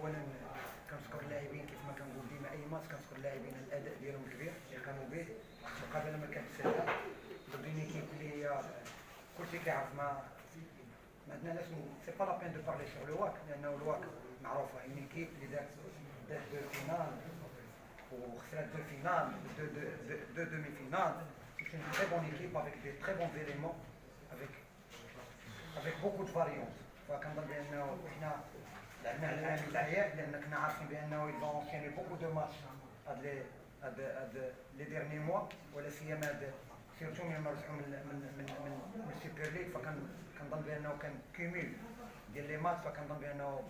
اولا كنشكر اللاعبين كيف ما كنقول ديما اي ماتش كنشكر اللاعبين على الاداء ديالهم الكبير اللي قاموا به. المقابله ما كانتش سهله ضد اون ايكيب اللي هي كلشي كيعرف ما عندنا لاش سي با لا بين دو بارلي سور لو واك، لانه الواك معروفه اون ايكيب اللي دات دو فينال وخسرت دو فينال دو دومي فينال. سي اون تري بون ايكيب افيك دي تري بون زيليمون افيك بوكو دو فاريونت. فكنظن بانه حنا لعبنا على العامل العياء لان كنا عارفين بانه ils vont enchaîner beaucoup de matchs هاد لي ديرني موا، ولا سيما هاد سيرتو ملي رجعوا من السوبر ليغ. فكنظن بانه كان كوميل ديال لي ماتش. فكنظن بانه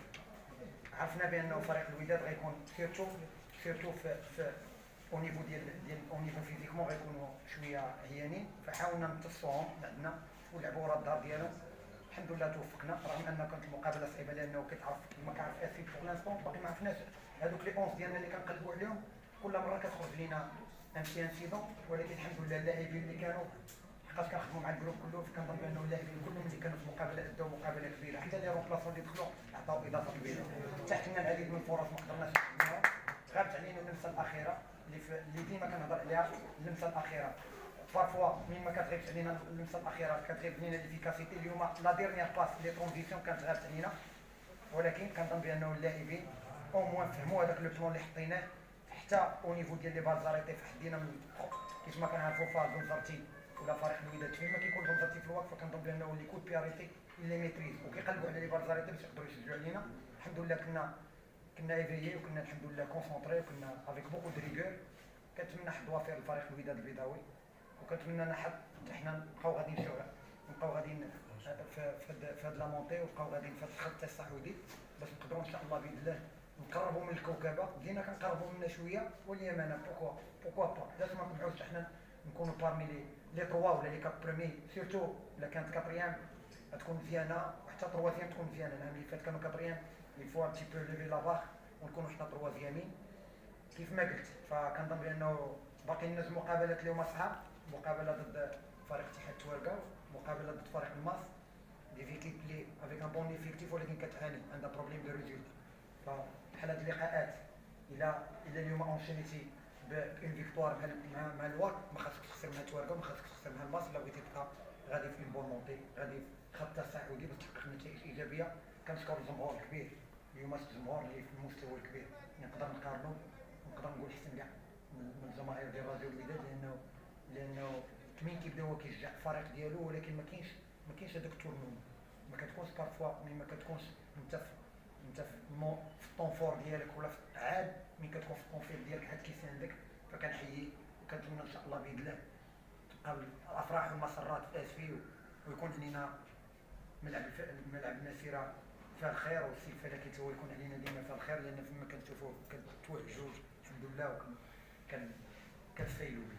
عرفنا بانه فريق الوداد غيكون سيرتو في او نيفو ديال او نيفو فيزيكمون غيكونوا شويه عيانين. فحاولنا نمتصوهم عندنا ولعبوا ورا الدار ديالهم. الحمد لله توفقنا، رغم ان كانت المقابله صعيبه لانه كتعرف كما كنعرف اسيد فوق لانستون باقي ما عرفناش هذوك لي 11 ديالنا اللي كنقلبوا عليهم. كل مره كتخرج لينا ان سي انسيدون، ولكن الحمد لله اللاعبين اللي كانوا حقاش كنخدموا مع الجروب كله. فكنظن بانه اللاعبين كلهم اللي كانوا في المقابله اداو مقابله كبيره، حتى لي رومبلاسون اللي دخلوا عطاو اضافه كبيره. فتحت لنا العديد من الفرص ما قدرناش نستغلوها. غابت علينا اللمسه الاخيره اللي ديما كنهضر عليها، اللمسه الاخيره بارفوا مين ما كتغيبش علينا اللمسه الاخيره كتغيب علينا ليفيكاسيتي. اليوم لا ديرنيير باس لي ترونزيسيون كانت غابت علينا، ولكن كنظن بانه اللاعبين او موان فهموا هذاك لو بلون اللي حطيناه. حتى او نيفو ديال لي بالزاريتي فحدينا من كيف ما كنعرفوا فاز بنزرتي ولا فريق الوداد فين ما كيكون بنزرتي في الوقت. فكنظن بانه لي كود بياريتي اللي ميتريز وكيقلبوا على لي بالزاريتي باش يقدروا يسجلوا علينا. الحمد لله كنا ايفيي وكنا الحمد لله كونسونطري وكنا افيك بوكو دو ريغور. كنتمنى حظ وافر لفريق الوداد البيضاوي، وكنتمنى حتى حنا نبقاو غاديين نبقاو غاديين في هاد لا مونتي ونبقاو غاديين في هاد الخط الصعودي باش نقدروا ان شاء الله باذن الله نقربوا من الكوكبه. بدينا كنقربوا منها شويه واليمانه بوكوا با لازم ما نطمعوش حنا نكونوا بارمي لي 3 ولا لي 4 بريمي. سيرتو الا كانت كاتريام تكون مزيانه وحتى تروازيام تكون مزيانه. العام اللي فات كانوا كاتريام يفوا ان تي بو ليفي لا باغ ونكونوا حنا تروازيامين كيف ما قلت. فكنظن بانه باقي لنا مقابلات اليوم صعاب، مقابله ضد فريق اتحاد توارقه، مقابله ضد فريق الماس، دي فيكيب لي افيك ان بون ايفيكتيف ولكن كتعاني عندها بروبليم دو ريزولت. فبحال هاد اللقاءات الى اليوم اونشينيتي بان فيكتوار مع الواك ما خاصك تخسر مع توارقه وما خاصك تخسر مع الماس. الا بغيتي تبقى غادي في بون مونتي غادي في خط تصاعدي باش تحقق نتائج ايجابيه. كنشكر الجمهور الكبير اليوم، الجمهور اللي في المستوى الكبير نقدر نقارنو نقدر نقول حسن كاع من الجماهير ديال راديو الوداد، لانه مين كيبدا هو كيشجع الفريق ديالو ولكن ما كاينش هذاك التورنون. ما كتكونش بارفوا مين ما كتكونش انت في الطونفور ديالك ولا في عاد مين كتكون في الطونفير ديالك حد كيساندك. فكنحيي وكنتمنى ان شاء الله باذن الله تبقى الافراح والمسرات في اسفي ويكون لينا ملعب المسيره فيها الخير والسيف فلكي هو يكون علينا ديما فيها الخير. لان فيما كنشوفوا كتوهجوا الحمد لله كنستايلوا به.